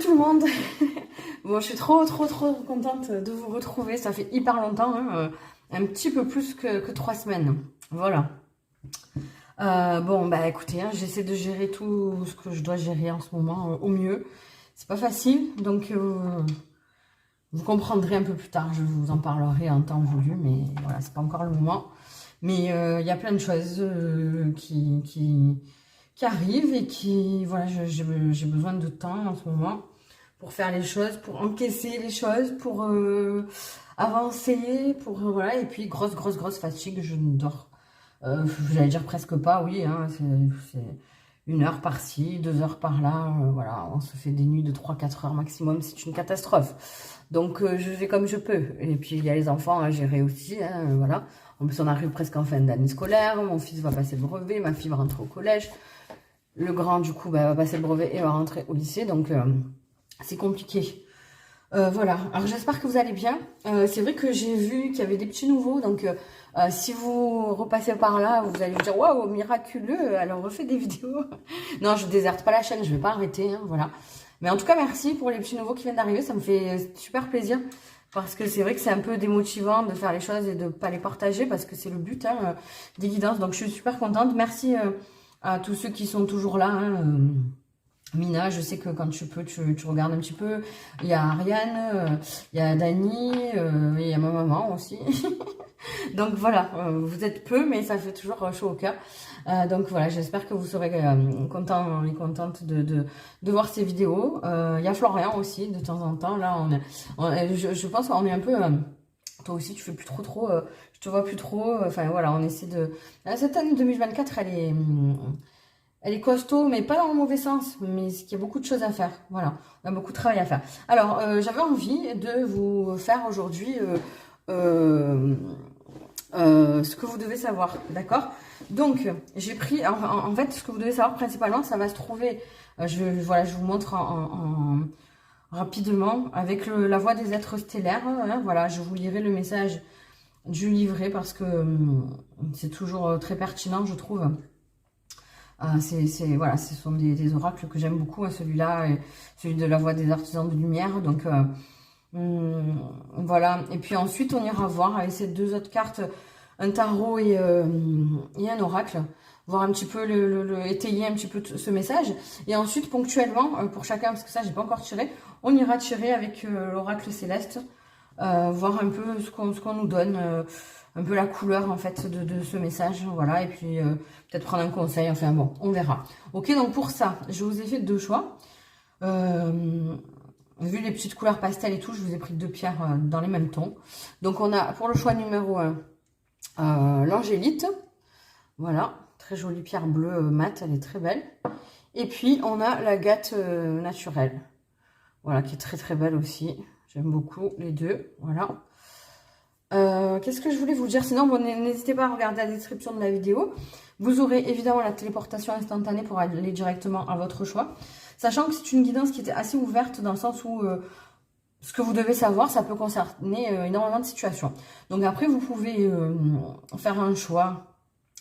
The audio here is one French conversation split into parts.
tout le monde. Bon, je suis trop contente de vous retrouver. Ça fait hyper longtemps, hein, un petit peu plus que 3 semaines. Voilà. Bon, bah écoutez, hein, j'essaie de gérer tout ce que je dois gérer en ce moment au mieux. C'est pas facile, donc vous comprendrez un peu plus tard. Je vous en parlerai en temps voulu, mais voilà, c'est pas encore le moment. Mais il y a plein de choses qui arrivent et qui, voilà, j'ai besoin de temps en ce moment pour faire les choses, pour encaisser les choses, pour avancer, pour voilà. Et puis grosse fatigue, je ne dors. J'allais dire presque pas, oui, hein, c'est 1 heure par-ci, 2 heures par-là, voilà, on se fait des nuits de 3-4 heures maximum, c'est une catastrophe. Donc je fais comme je peux. Et puis il y a les enfants à gérer aussi, hein, voilà. En plus on arrive presque en fin d'année scolaire, mon fils va passer le brevet, ma fille va rentrer au collège. Le grand du coup bah, va passer le brevet et va rentrer au lycée, donc c'est compliqué. Voilà, alors j'espère que vous allez bien. C'est vrai que j'ai vu qu'il y avait des petits nouveaux, donc si vous repassez par là, vous allez vous dire waouh, miraculeux, alors refait des vidéos. Non, je déserte pas la chaîne, je vais pas arrêter, hein, voilà. Mais en tout cas, merci pour les petits nouveaux qui viennent d'arriver, ça me fait super plaisir. Parce que c'est vrai que c'est un peu démotivant de faire les choses et de pas les partager, parce que c'est le but hein, des guidances. Donc je suis super contente. Merci à tous ceux qui sont toujours là. Hein, Mina, je sais que quand tu peux, tu regardes un petit peu. Il y a Ariane, il y a Dani, il y a ma maman aussi. Donc voilà, vous êtes peu, mais ça fait toujours chaud au cœur. Donc voilà, j'espère que vous serez contents et contentes de voir ces vidéos. Il y a Florian aussi, de temps en temps. Là, je pense qu'on est un peu... toi aussi, tu fais plus trop, je te vois plus trop. Enfin voilà, on essaie de... Cette année 2024, elle est costaud, mais pas dans le mauvais sens, mais il y a beaucoup de choses à faire. Voilà, on a beaucoup de travail à faire. Alors, j'avais envie de vous faire aujourd'hui ce que vous devez savoir, d'accord? Donc, j'ai pris, en fait, ce que vous devez savoir principalement, ça va se trouver, voilà, je vous montre rapidement, avec la voix des êtres stellaires, hein, voilà, je vous lirai le message du livret, parce que c'est toujours très pertinent, je trouve. Voilà, ce sont des oracles que j'aime beaucoup, hein, celui-là, celui de la voix des artisans de lumière, donc voilà. Et puis ensuite on ira voir avec ces 2 autres cartes, un tarot et un oracle, voir un petit peu étayer un petit peu ce message, et ensuite ponctuellement pour chacun, parce que ça j'ai pas encore tiré, on ira tirer avec l'oracle céleste, voir un peu ce qu'on nous donne, un peu la couleur en fait de ce message, voilà, et puis peut-être prendre un conseil, enfin bon, on verra. Ok, donc pour ça, je vous ai fait 2 choix. Vu les petites couleurs pastel et tout, je vous ai pris 2 pierres dans les mêmes tons. Donc on a pour le choix numéro 1, l'angélite, voilà, très jolie pierre bleue mat, elle est très belle. Et puis on a l'agate naturelle, voilà, qui est très belle aussi. J'aime beaucoup les deux, voilà. Qu'est-ce que je voulais vous dire? Sinon, bon, n'hésitez pas à regarder la description de la vidéo. Vous aurez évidemment la téléportation instantanée pour aller directement à votre choix. Sachant que c'est une guidance qui était assez ouverte dans le sens où ce que vous devez savoir, ça peut concerner énormément de situations. Donc après, vous pouvez faire un choix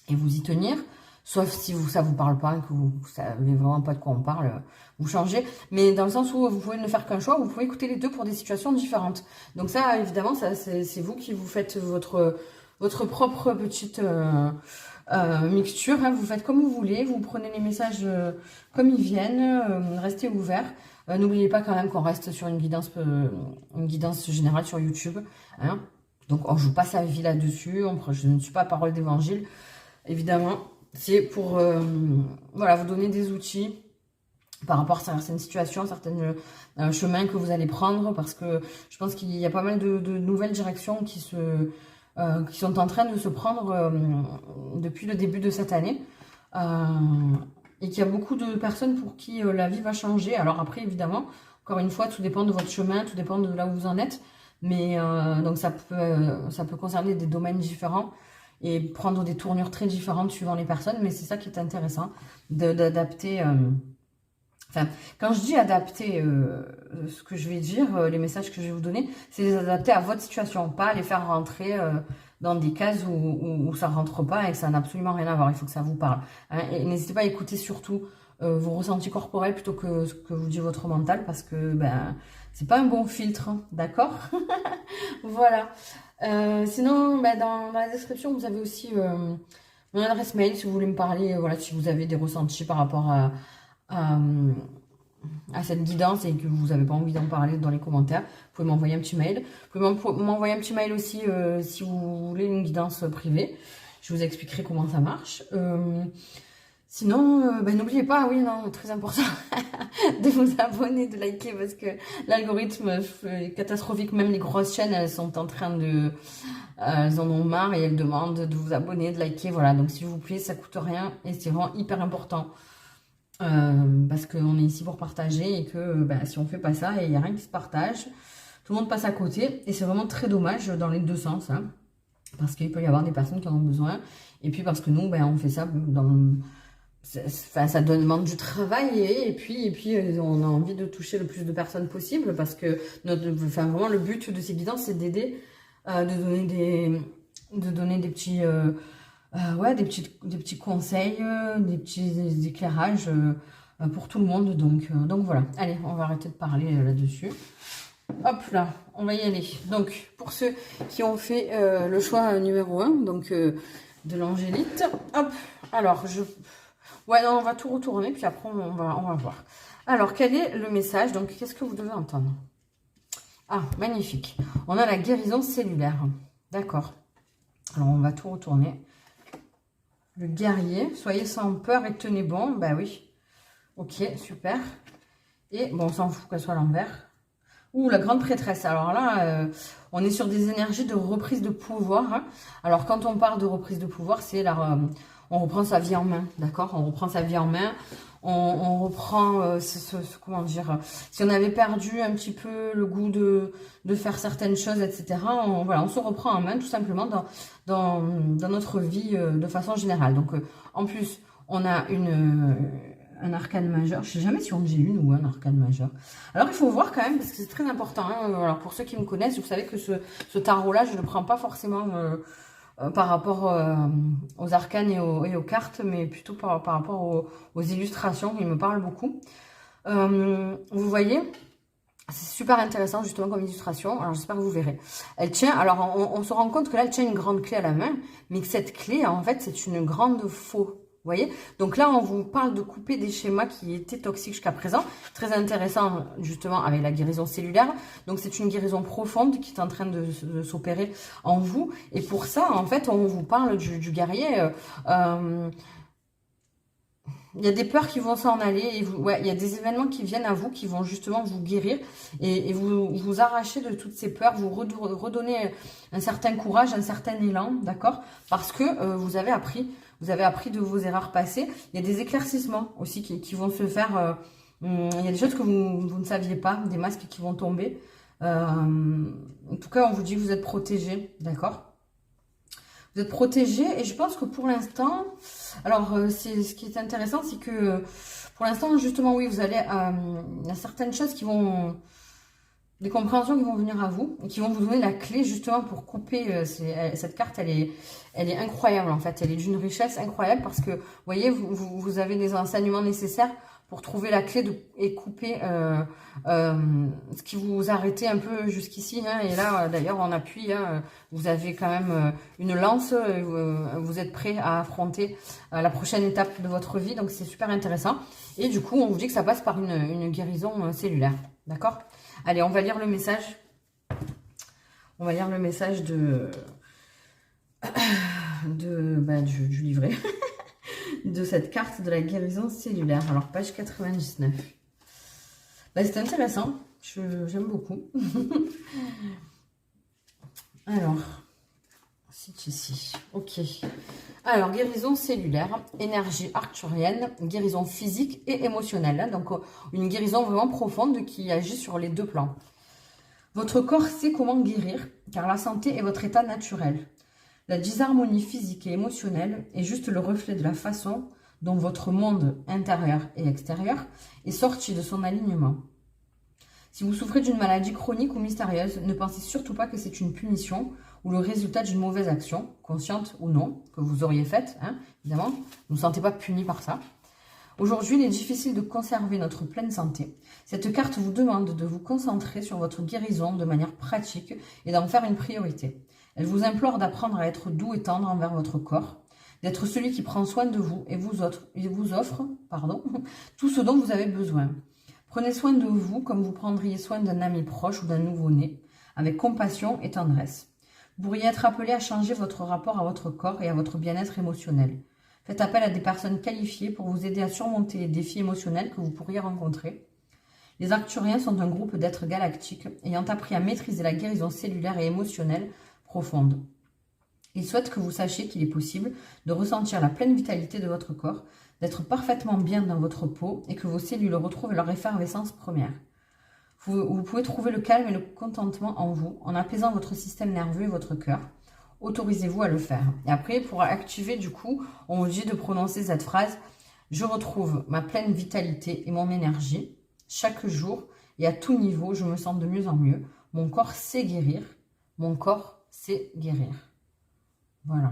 et vous y tenir. Sauf si ça vous parle pas, que vous savez vraiment pas de quoi on parle, vous changez. Mais dans le sens où vous pouvez ne faire qu'un choix, vous pouvez écouter les deux pour des situations différentes. Donc ça, évidemment, c'est vous qui vous faites votre propre petite mixture. Hein. Vous faites comme vous voulez, vous prenez les messages comme ils viennent, restez ouverts. N'oubliez pas quand même qu'on reste sur une guidance générale sur YouTube. Hein. Donc on joue pas sa vie là-dessus, je ne suis pas parole d'évangile, évidemment. C'est pour voilà, vous donner des outils par rapport à certaines situations, certains chemins que vous allez prendre, parce que je pense qu'il y a pas mal de nouvelles directions qui sont en train de se prendre depuis le début de cette année, et qu'il y a beaucoup de personnes pour qui la vie va changer. Alors après, évidemment, encore une fois, tout dépend de votre chemin, tout dépend de là où vous en êtes, mais donc ça peut concerner des domaines différents et prendre des tournures très différentes suivant les personnes, mais c'est ça qui est intéressant, d'adapter... Enfin, quand je dis adapter ce que je vais dire, les messages que je vais vous donner, c'est les adapter à votre situation, pas les faire rentrer dans des cases où ça rentre pas et que ça n'a absolument rien à voir. Il faut que ça vous parle. Hein. Et n'hésitez pas à écouter surtout vos ressentis corporels plutôt que ce que vous dit votre mental, parce que ben, c'est pas un bon filtre, hein, d'accord? Voilà. Sinon, ben, dans la description, vous avez aussi mon adresse mail si vous voulez me parler, voilà, si vous avez des ressentis par rapport à, à cette guidance et que vous n'avez pas envie d'en parler dans les commentaires, vous pouvez m'envoyer un petit mail. Vous pouvez m'envoyer un petit mail aussi si vous voulez une guidance privée. Je vous expliquerai comment ça marche. Sinon, ben, n'oubliez pas, oui, non, très important, de vous abonner, de liker, parce que l'algorithme est catastrophique. Même les grosses chaînes, elles sont en train de... elles en ont marre et elles demandent de vous abonner, de liker. Voilà, donc s'il vous plaît, ça coûte rien et c'est vraiment hyper important. Parce qu'on est ici pour partager et que ben, si on fait pas ça, il n'y a rien qui se partage. Tout le monde passe à côté et c'est vraiment très dommage dans les deux sens. Hein, parce qu'il peut y avoir des personnes qui en ont besoin. Et puis parce que nous, ben, on fait ça dans... ça demande du travail et puis on a envie de toucher le plus de personnes possible parce que vraiment le but de ces guidances c'est d'aider, de donner des petits ouais, des petits conseils, des petits éclairages pour tout le monde. Donc voilà. Allez, on va arrêter de parler là-dessus. Hop là, on va y aller. Donc, pour ceux qui ont fait le choix numéro 1, donc de l'angélite. Hop, alors, ouais, non, on va tout retourner, puis après, on va voir. Alors, quel est le message? Donc, qu'est-ce que vous devez entendre? Ah, magnifique. On a la guérison cellulaire. D'accord. Alors, on va tout retourner. Le guerrier, soyez sans peur et tenez bon. Bah oui. Ok, super. Et bon, on s'en fout qu'elle soit à l'envers. Ouh, la grande prêtresse. Alors là, on est sur des énergies de reprise de pouvoir. Hein. Alors, quand on parle de reprise de pouvoir, c'est là, on reprend sa vie en main, d'accord? On reprend sa vie en main. On reprend, comment dire, si on avait perdu un petit peu le goût de faire certaines choses, etc., voilà, on se reprend en main tout simplement dans notre vie de façon générale. Donc, en plus, on a un arcane majeur. Je ne sais jamais si on dit une ou un arcane majeur. Alors, il faut voir quand même, parce que c'est très important. Hein. Alors, pour ceux qui me connaissent, vous savez que ce tarot-là, je ne le prends pas forcément... par rapport aux arcanes et aux cartes, mais plutôt par rapport aux illustrations, qui me parlent beaucoup. Vous voyez, c'est super intéressant justement comme illustration, alors j'espère que vous verrez. Elle tient, alors on se rend compte que là, elle tient une grande clé à la main, mais que cette clé, en fait, c'est une grande faux. Vous voyez? Donc là, on vous parle de couper des schémas qui étaient toxiques jusqu'à présent. Très intéressant, justement, avec la guérison cellulaire. Donc, c'est une guérison profonde qui est en train de s'opérer en vous. Et pour ça, en fait, on vous parle du guerrier. Il y a des peurs qui vont s'en aller. Et ouais, il y a des événements qui viennent à vous, qui vont justement vous guérir. Et vous arracher de toutes ces peurs, vous redonner un certain courage, un certain élan, d'accord? Parce que vous avez appris... Vous avez appris de vos erreurs passées. Il y a des éclaircissements aussi qui vont se faire. Il y a des choses que vous ne saviez pas, des masques qui vont tomber. En tout cas, on vous dit que vous êtes protégés, d'accord? Vous êtes protégés et je pense que pour l'instant... Alors, ce qui est intéressant, c'est que pour l'instant, justement, oui, vous allez... il y a certaines choses qui vont... Des compréhensions qui vont venir à vous et qui vont vous donner la clé justement pour couper. Cette carte, elle est incroyable en fait. Elle est d'une richesse incroyable parce que, vous voyez, vous avez des enseignements nécessaires pour trouver la clé et couper ce qui vous arrêtait un peu jusqu'ici. Hein. Et là, d'ailleurs, en appui, hein, vous avez quand même une lance. Vous êtes prêt à affronter la prochaine étape de votre vie. Donc, c'est super intéressant. Et du coup, on vous dit que ça passe par une guérison cellulaire. D'accord ? Allez, on va lire le message. On va lire le message du livret. De cette carte de la guérison cellulaire. Alors, page 99. Bah, c'est intéressant. J'aime beaucoup. Alors, c'est ici. Ok. Alors, guérison cellulaire, énergie arcturienne, guérison physique et émotionnelle. Donc, une guérison vraiment profonde qui agit sur les deux plans. Votre corps sait comment guérir, car la santé est votre état naturel. La disharmonie physique et émotionnelle est juste le reflet de la façon dont votre monde intérieur et extérieur est sorti de son alignement. Si vous souffrez d'une maladie chronique ou mystérieuse, ne pensez surtout pas que c'est une punition ou le résultat d'une mauvaise action, consciente ou non, que vous auriez faite, hein, évidemment. Ne vous sentez pas puni par ça. Aujourd'hui, il est difficile de conserver notre pleine santé. Cette carte vous demande de vous concentrer sur votre guérison de manière pratique et d'en faire une priorité. Elle vous implore d'apprendre à être doux et tendre envers votre corps, d'être celui qui prend soin de vous et vous offre tout ce dont vous avez besoin. Prenez soin de vous comme vous prendriez soin d'un ami proche ou d'un nouveau-né, avec compassion et tendresse. Vous pourriez être appelé à changer votre rapport à votre corps et à votre bien-être émotionnel. Faites appel à des personnes qualifiées pour vous aider à surmonter les défis émotionnels que vous pourriez rencontrer. Les Arcturiens sont un groupe d'êtres galactiques ayant appris à maîtriser la guérison cellulaire et émotionnelle profonde. Ils souhaitent que vous sachiez qu'il est possible de ressentir la pleine vitalité de votre corps, d'être parfaitement bien dans votre peau et que vos cellules retrouvent leur effervescence première. Vous pouvez trouver le calme et le contentement en vous en apaisant votre système nerveux et votre cœur. Autorisez-vous à le faire. Et après, pour activer, du coup, on vous dit de prononcer cette phrase. Je retrouve ma pleine vitalité et mon énergie. Chaque jour et à tout niveau, je me sens de mieux en mieux. Mon corps sait guérir. Mon corps sait guérir. Voilà.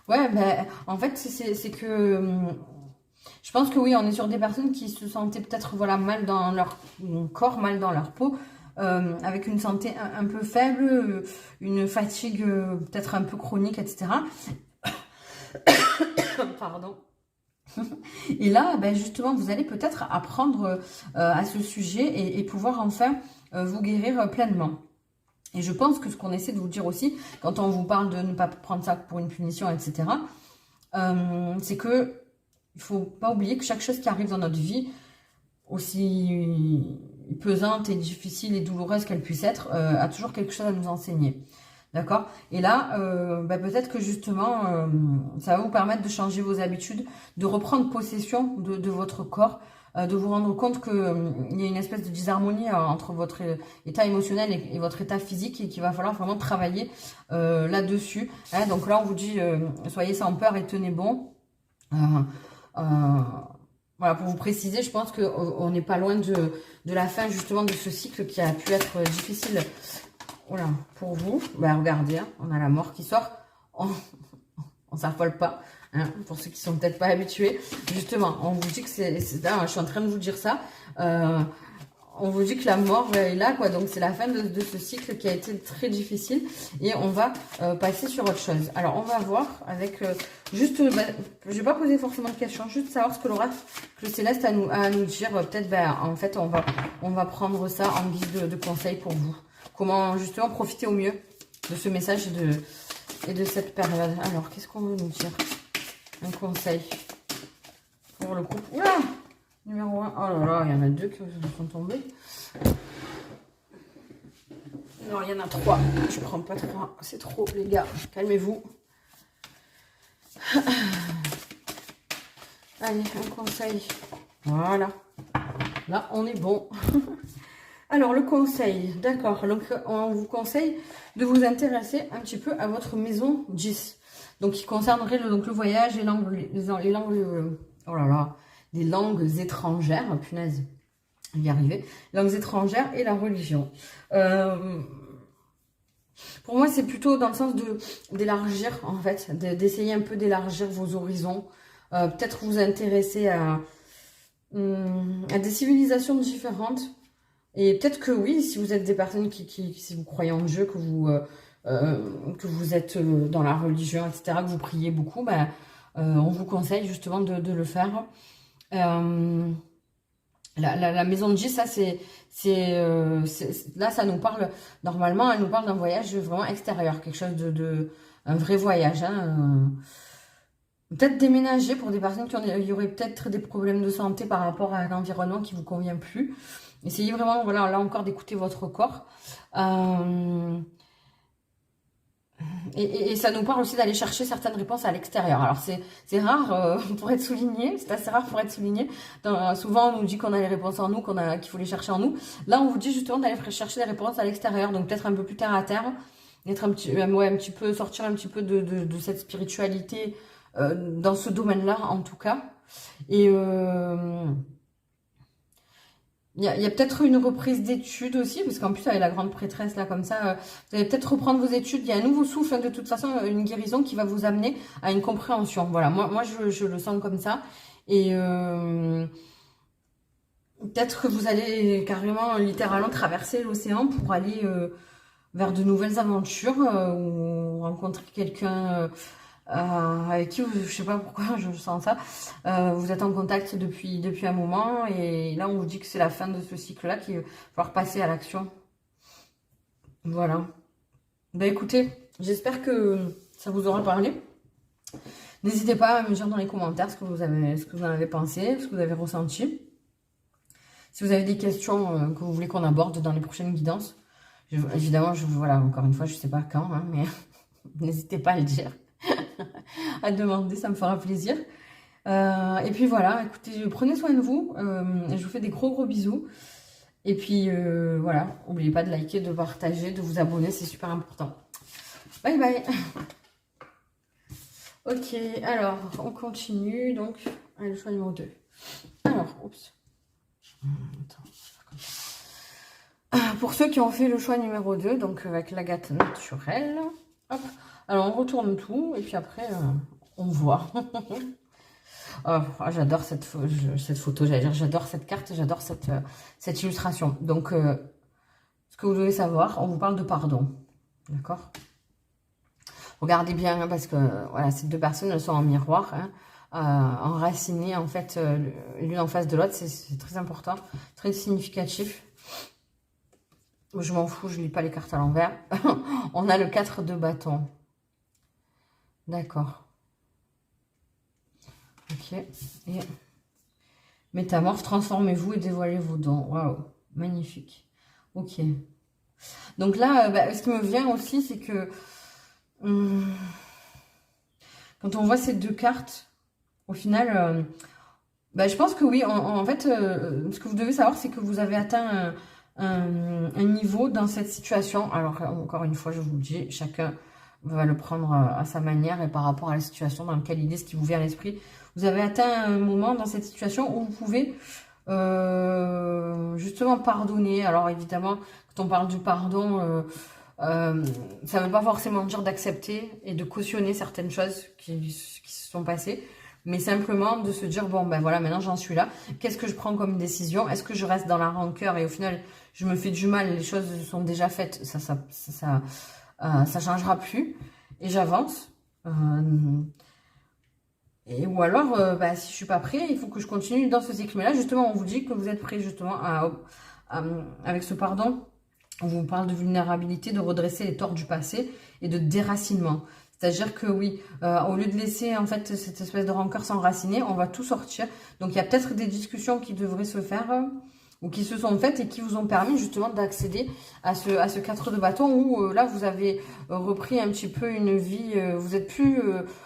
Ouais, ben, en fait, c'est que... Je pense que oui, on est sur des personnes qui se sentaient peut-être voilà, mal dans leur corps, mal dans leur peau. Avec une santé un peu faible, une fatigue peut-être un peu chronique, etc. Pardon. Et là, ben justement, vous allez peut-être apprendre à ce sujet et pouvoir enfin vous guérir pleinement. Et je pense que ce qu'on essaie de vous dire aussi, quand on vous parle de ne pas prendre ça pour une punition, etc., c'est que il ne faut pas oublier que chaque chose qui arrive dans notre vie, aussi pesante et difficile et douloureuse qu'elle puisse être, a toujours quelque chose à nous enseigner. D'accord? Et là, peut-être que justement, ça va vous permettre de changer vos habitudes, de reprendre possession de votre corps, de vous rendre compte qu'il y a une espèce de disharmonie entre votre état émotionnel et votre état physique et qu'il va falloir vraiment travailler là-dessus. Hein, donc là, on vous dit, soyez sans peur et tenez bon. Voilà, pour vous préciser, je pense qu'on n'est pas loin de la fin justement de ce cycle qui a pu être difficile voilà, pour vous. Ben, regardez, hein, on a la mort qui sort, on s'affole pas, hein, pour ceux qui sont peut-être pas habitués. Justement, on vous dit que c'est là, je suis en train de vous dire ça, on vous dit que la mort est là, quoi. Donc c'est la fin de ce cycle qui a été très difficile et on va passer sur autre chose. Alors on va voir avec juste, je vais pas poser forcément de questions, juste savoir ce que l'oracle céleste a à nous dire. Peut-être, en fait, on va prendre ça en guise de conseil pour vous. Comment justement profiter au mieux de ce message et de cette période. Alors qu'est-ce qu'on veut nous dire? Un conseil pour le couple. Oula! Numéro 1. Oh là là, il y en a 2 qui sont tombés. Non, il y en a 3. Je prends pas 3. C'est trop, les gars. Calmez-vous. Allez, un conseil. Voilà. Là, on est bon. Alors, le conseil. D'accord. Donc, on vous conseille de vous intéresser un petit peu à votre maison 10. Donc, qui concernerait le voyage, les langues... oh là là. Des langues étrangères, punaise, je vais y arriver, langues étrangères et la religion. Pour moi, c'est plutôt dans le sens d'élargir, en fait, d'essayer un peu d'élargir vos horizons, peut-être vous intéresser à des civilisations différentes, et peut-être que oui, si vous êtes des personnes si vous croyez en Dieu, que vous êtes dans la religion, etc., que vous priez beaucoup, on vous conseille justement de le faire. La maison de J, ça là ça nous parle, normalement elle nous parle d'un voyage vraiment extérieur, quelque chose un vrai voyage, hein, peut-être déménager pour des personnes il y aurait peut-être des problèmes de santé par rapport à un environnement qui vous convient plus. Essayez vraiment, voilà, là encore d'écouter votre corps. Et ça nous parle aussi d'aller chercher certaines réponses à l'extérieur. Alors c'est rare pour être souligné, c'est assez rare pour être souligné. Souvent on nous dit qu'on a les réponses en nous, qu'il faut les chercher en nous. Là on vous dit justement d'aller chercher des réponses à l'extérieur, donc peut-être un peu plus terre à terre, être un petit peu, sortir un petit peu de cette spiritualité dans ce domaine-là en tout cas. Et Il y a peut-être une reprise d'études aussi, parce qu'en plus, avec la grande prêtresse, là, comme ça, vous allez peut-être reprendre vos études. Il y a un nouveau souffle, hein, de toute façon, une guérison qui va vous amener à une compréhension. Voilà, moi je le sens comme ça. Et peut-être que vous allez carrément, littéralement, traverser l'océan pour aller vers de nouvelles aventures, ou rencontrer quelqu'un avec qui, je sais pas pourquoi je sens ça, vous êtes en contact depuis un moment, et là on vous dit que c'est la fin de ce cycle-là, qu'il va falloir passer à l'action. Voilà. Ben écoutez, j'espère que ça vous aura parlé. N'hésitez pas à me dire dans les commentaires ce que vous en avez pensé, ce que vous avez ressenti. Si vous avez des questions que vous voulez qu'on aborde dans les prochaines guidances, évidemment, voilà, encore une fois, je sais pas quand, hein, mais n'hésitez pas à le dire. À demander, ça me fera plaisir. Et puis voilà, écoutez, prenez soin de vous. Je vous fais des gros bisous. Et puis voilà, n'oubliez pas de liker, de partager, de vous abonner, c'est super important. Bye bye. Ok, alors on continue. Donc, allez, le choix numéro 2. Alors, oups. Pour ceux qui ont fait le choix numéro 2, donc avec l'agate naturelle. Hop. Alors on retourne tout et puis après on voit. Oh, j'adore cette photo, j'allais dire, j'adore cette carte, j'adore cette illustration. Donc ce que vous devez savoir, on vous parle de pardon. D'accord? Regardez bien, hein, parce que voilà, ces deux personnes, elles sont en miroir, hein, enracinées en fait l'une en face de l'autre. C'est très important, très significatif. Je m'en fous, je lis pas les cartes à l'envers. On a le 4 de bâton. D'accord. Ok. Et métamorphe, transformez-vous et dévoilez vos dons. Waouh, magnifique. Ok. Donc là, ce qui me vient aussi, c'est que quand on voit ces deux cartes, au final, je pense que oui, en fait, ce que vous devez savoir, c'est que vous avez atteint un niveau dans cette situation. Alors, encore une fois, je vous le dis, chacun va le prendre à sa manière et par rapport à la situation dans laquelle il est, ce qui vous vient à l'esprit. Vous avez atteint un moment dans cette situation où vous pouvez justement pardonner. Alors, évidemment, quand on parle du pardon, ça ne veut pas forcément dire d'accepter et de cautionner certaines choses qui se sont passées. Mais simplement de se dire, bon, ben voilà, maintenant j'en suis là. Qu'est-ce que je prends comme décision? Est-ce que je reste dans la rancœur et au final, je me fais du mal, les choses sont déjà faites, ça changera plus. Et j'avance. Ou alors, si je suis pas prêt, il faut que je continue dans ce cycle. Mais là, justement, on vous dit que vous êtes prêt, justement, avec ce pardon. On vous parle de vulnérabilité, de redresser les torts du passé et de déracinement. C'est-à-dire que oui, au lieu de laisser en fait cette espèce de rancœur s'enraciner, on va tout sortir. Donc il y a peut-être des discussions qui devraient se faire ou qui se sont faites et qui vous ont permis justement d'accéder à ce 4 de bâton où là vous avez repris un petit peu une vie, vous n'êtes plus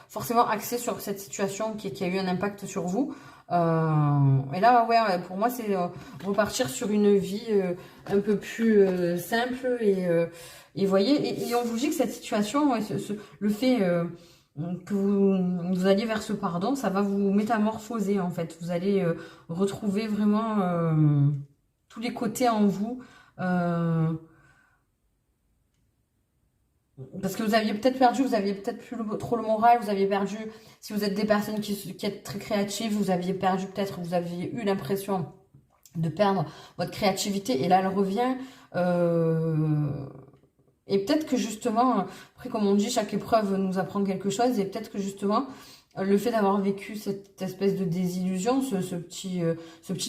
forcément axé sur cette situation qui a eu un impact sur vous. Et là, ouais, pour moi, c'est repartir sur une vie un peu plus simple et voyez, et on vous dit que cette situation, le fait que vous alliez vers ce pardon, ça va vous métamorphoser en fait. Vous allez retrouver vraiment tous les côtés en vous. Parce que vous aviez peut-être perdu, vous aviez peut-être plus trop le moral, vous aviez perdu, si vous êtes des personnes qui êtes très créatives, vous aviez perdu peut-être, vous aviez eu l'impression de perdre votre créativité et là elle revient. Et peut-être que justement, après comme on dit, chaque épreuve nous apprend quelque chose et peut-être que justement, le fait d'avoir vécu cette espèce de désillusion, ce petit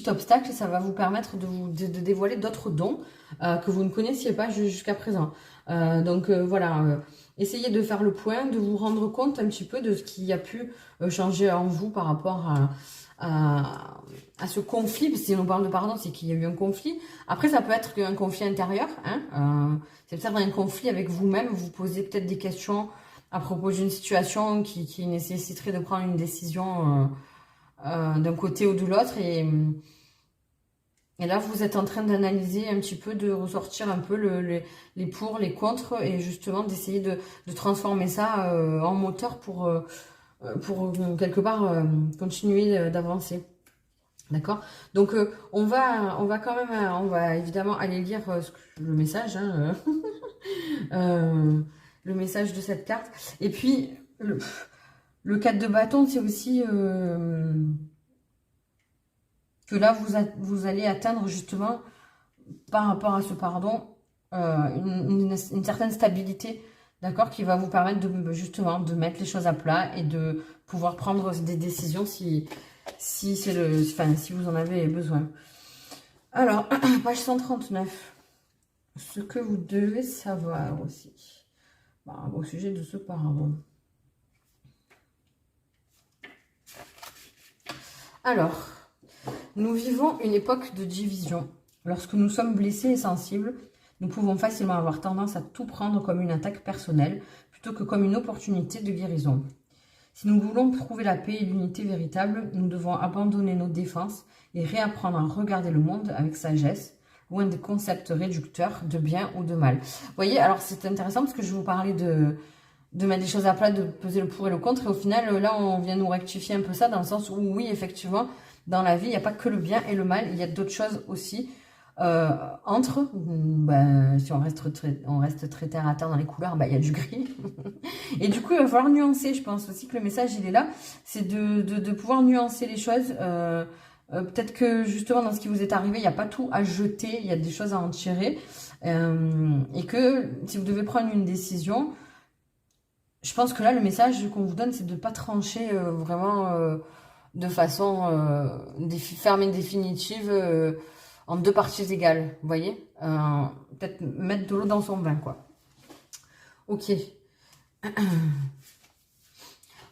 obstacle, ça va vous permettre de dévoiler d'autres dons que vous ne connaissiez pas jusqu'à présent. Donc voilà, essayez de faire le point, de vous rendre compte un petit peu de ce qui a pu changer en vous par rapport à ce conflit, parce que si on parle de pardon, c'est qu'il y a eu un conflit. Après, ça peut être un conflit intérieur, hein, c'est peut-être un conflit avec vous-même, vous posez peut-être des questions à propos d'une situation qui nécessiterait de prendre une décision d'un côté ou de l'autre. Et là, vous êtes en train d'analyser un petit peu, de ressortir un peu les pour, les contre, et justement d'essayer de transformer ça en moteur pour quelque part continuer d'avancer. D'accord? Donc, on va quand même, on va évidemment aller lire le message, hein, le message de cette carte. Et puis, le 4 de bâton, c'est aussi que là, vous allez atteindre justement, par rapport à ce pardon, une certaine stabilité, d'accord, qui va vous permettre de justement de mettre les choses à plat et de pouvoir prendre des décisions si c'est enfin, si vous en avez besoin. Alors, page 139. Ce que vous devez savoir aussi au sujet de ce pardon. Alors, nous vivons une époque de division. Lorsque nous sommes blessés et sensibles, nous pouvons facilement avoir tendance à tout prendre comme une attaque personnelle plutôt que comme une opportunité de guérison. Si nous voulons trouver la paix et l'unité véritable, nous devons abandonner nos défenses et réapprendre à regarder le monde avec sagesse, loin des concepts réducteurs de bien ou de mal. Vous voyez, alors c'est intéressant parce que je vais vous parler de mettre les choses à plat, de peser le pour et le contre. Et au final, là, on vient nous rectifier un peu ça dans le sens où, oui, effectivement, dans la vie, il n'y a pas que le bien et le mal. Il y a d'autres choses aussi entre. Si on reste très terre à terre dans les couleurs, il y a du gris. Et du coup, il va falloir nuancer. Je pense aussi que le message, il est là. C'est de pouvoir nuancer les choses. Peut-être que justement, dans ce qui vous est arrivé, il n'y a pas tout à jeter. Il y a des choses à en tirer. Et que si vous devez prendre une décision... Je pense que là, le message qu'on vous donne, c'est de ne pas trancher vraiment de façon ferme et définitive en deux parties égales. Vous voyez, peut-être mettre de l'eau dans son vin, quoi. Ok.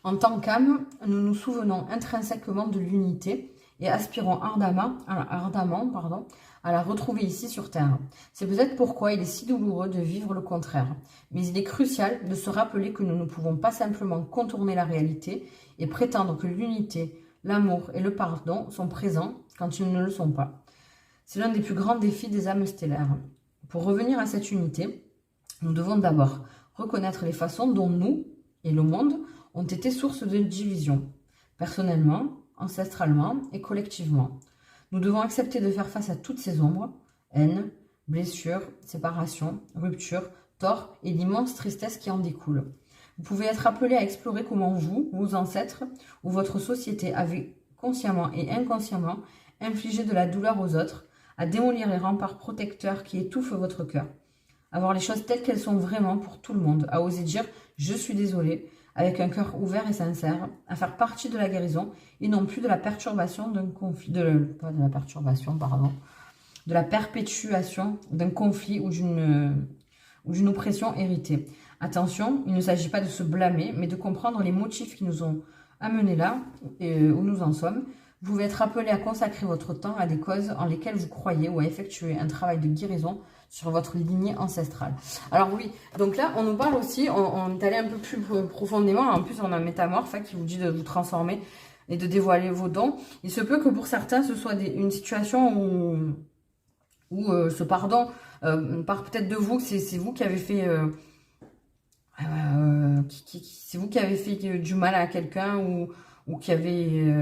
En tant qu'âme, nous nous souvenons intrinsèquement de l'unité et aspirons ardemment, à la retrouver ici sur Terre. C'est peut-être pourquoi il est si douloureux de vivre le contraire. Mais il est crucial de se rappeler que nous ne pouvons pas simplement contourner la réalité et prétendre que l'unité, l'amour et le pardon sont présents quand ils ne le sont pas. C'est l'un des plus grands défis des âmes stellaires. Pour revenir à cette unité, nous devons d'abord reconnaître les façons dont nous et le monde ont été source de division, personnellement, ancestralement et collectivement. Nous devons accepter de faire face à toutes ces ombres, haine, blessure, séparation, rupture, tort et l'immense tristesse qui en découle. Vous pouvez être appelé à explorer comment vous, vos ancêtres ou votre société avez consciemment et inconsciemment infligé de la douleur aux autres, à démolir les remparts protecteurs qui étouffent votre cœur. À voir les choses telles qu'elles sont vraiment pour tout le monde, à oser dire « je suis désolé » avec un cœur ouvert et sincère, à faire partie de la guérison et non plus de la perturbation d'un conflit, de la perpétuation d'un conflit ou d'une oppression héritée. Attention, il ne s'agit pas de se blâmer, mais de comprendre les motifs qui nous ont amenés là, où nous en sommes. Vous pouvez être appelé à consacrer votre temps à des causes en lesquelles vous croyez ou à effectuer un travail de guérison sur votre lignée ancestrale. Alors oui, donc là, on nous parle aussi, on est allé un peu plus profondément. En plus, on a un métamorphe qui vous dit de vous transformer et de dévoiler vos dons. Il se peut que pour certains, ce soit une situation où ce pardon part peut-être de vous, c'est vous qui avez fait... c'est vous qui avez fait du mal à quelqu'un ou qui avez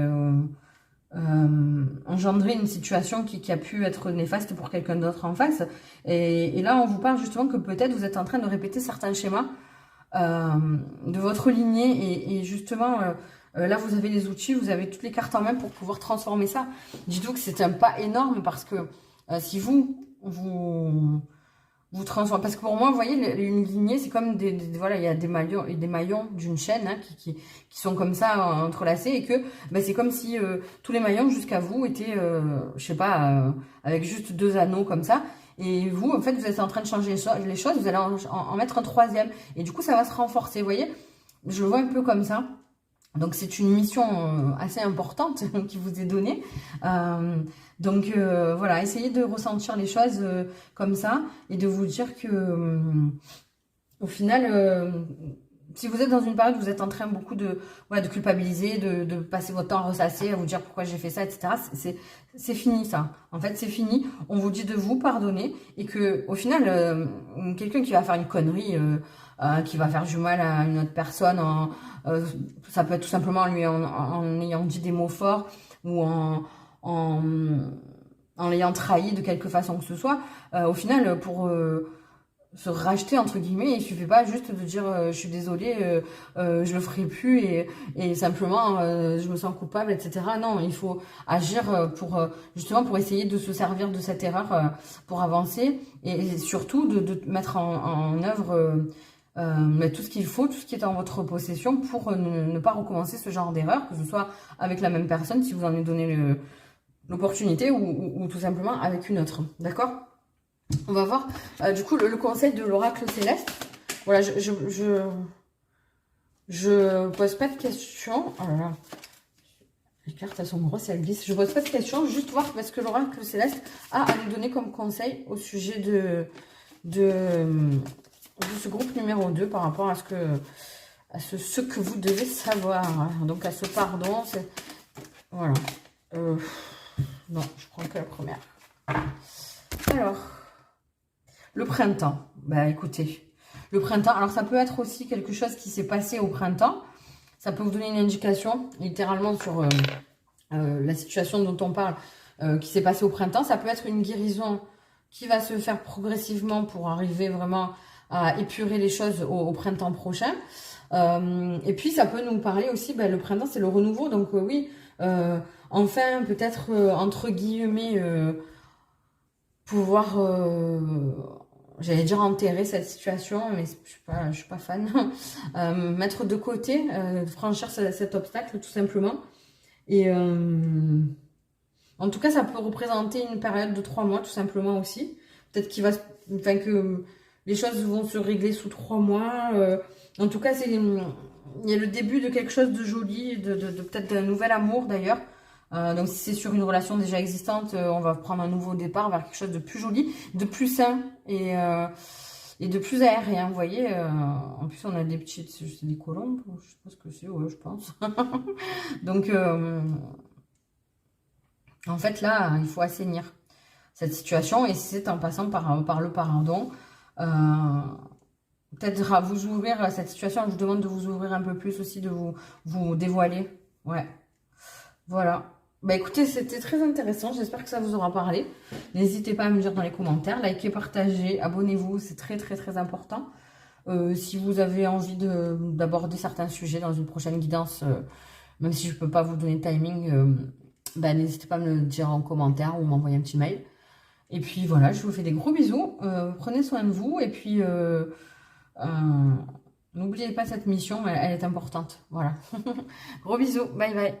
engendré une situation qui a pu être néfaste pour quelqu'un d'autre en face. Et là, on vous parle justement que peut-être vous êtes en train de répéter certains schémas de votre lignée. Et justement, là, vous avez les outils, vous avez toutes les cartes en main pour pouvoir transformer ça. Dites-vous que c'est un pas énorme parce que si vous transformez... Parce que pour moi, vous voyez, une lignée, c'est comme voilà, il y a des maillons d'une chaîne qui sont comme ça entrelacés et que c'est comme si tous les maillons jusqu'à vous étaient, je sais pas, avec juste 2 anneaux comme ça. Et vous, en fait, vous êtes en train de changer les choses, vous allez en mettre un 3e. Et du coup, ça va se renforcer, vous voyez. Je le vois un peu comme ça. Donc, c'est une mission assez importante qui vous est donnée. Donc, voilà, essayez de ressentir les choses comme ça et de vous dire que, au final, si vous êtes dans une période où vous êtes en train beaucoup de culpabiliser, de passer votre temps à ressasser, à vous dire pourquoi j'ai fait ça, etc., c'est fini ça. En fait, c'est fini. On vous dit de vous pardonner et que, au final, quelqu'un qui va faire une connerie... qui va faire du mal à une autre personne, ça peut être tout simplement lui en ayant dit des mots forts ou en en l'ayant trahi de quelque façon que ce soit. Au final, pour se racheter, entre guillemets, il suffit pas juste de dire je suis désolée, je le ferai plus et simplement je me sens coupable, etc. Non, il faut agir pour justement pour essayer de se servir de cette erreur pour avancer et surtout de mettre en œuvre tout ce qu'il faut, tout ce qui est en votre possession pour ne pas recommencer ce genre d'erreur, que ce soit avec la même personne si vous en avez donné l'opportunité ou tout simplement avec une autre. D'accord? On va voir du coup le conseil de l'oracle céleste. Voilà, je pose pas de questions. Oh là là, les cartes elles sont grosses, elles glissent. Je pose pas de questions, juste voir parce que l'oracle céleste a à nous donner comme conseil au sujet de ce groupe numéro 2 par rapport à ce que vous devez savoir. Donc à ce pardon, c'est... Voilà. Non, je prends que la première. Alors, le printemps. Bah écoutez, le printemps, alors ça peut être aussi quelque chose qui s'est passé au printemps. Ça peut vous donner une indication, littéralement, sur la situation dont on parle, qui s'est passée au printemps. Ça peut être une guérison qui va se faire progressivement pour arriver vraiment à épurer les choses au printemps prochain. Et puis, ça peut nous parler aussi, le printemps, c'est le renouveau. Donc oui, enfin, peut-être, entre guillemets, pouvoir, j'allais dire enterrer cette situation, mais je suis pas fan. Mettre de côté, franchir cet obstacle, tout simplement. Et en tout cas, ça peut représenter une période de 3 mois, tout simplement aussi. Peut-être que les choses vont se régler sous 3 mois. En tout cas, il y a le début de quelque chose de joli, peut-être d'un nouvel amour d'ailleurs. Donc si c'est sur une relation déjà existante, on va prendre un nouveau départ vers quelque chose de plus joli, de plus sain et de plus aérien. Vous voyez, en plus on a des petites, c'est des colombes, je sais pas ce que c'est, ouais, je pense. Donc en fait là, il faut assainir cette situation et c'est en passant par le pardon. Peut-être à vous ouvrir à cette situation, je vous demande de vous ouvrir un peu plus aussi, de vous dévoiler. Ouais, voilà. Bah écoutez, c'était très intéressant, j'espère que ça vous aura parlé. N'hésitez pas à me dire dans les commentaires, likez, partagez, abonnez-vous, c'est très très très important. Si vous avez envie d'aborder certains sujets dans une prochaine guidance, même si je ne peux pas vous donner de timing, n'hésitez pas à me le dire en commentaire ou m'envoyer un petit mail. Et puis voilà, je vous fais des gros bisous, prenez soin de vous et puis n'oubliez pas cette mission, elle est importante. Voilà, gros bisous, bye bye.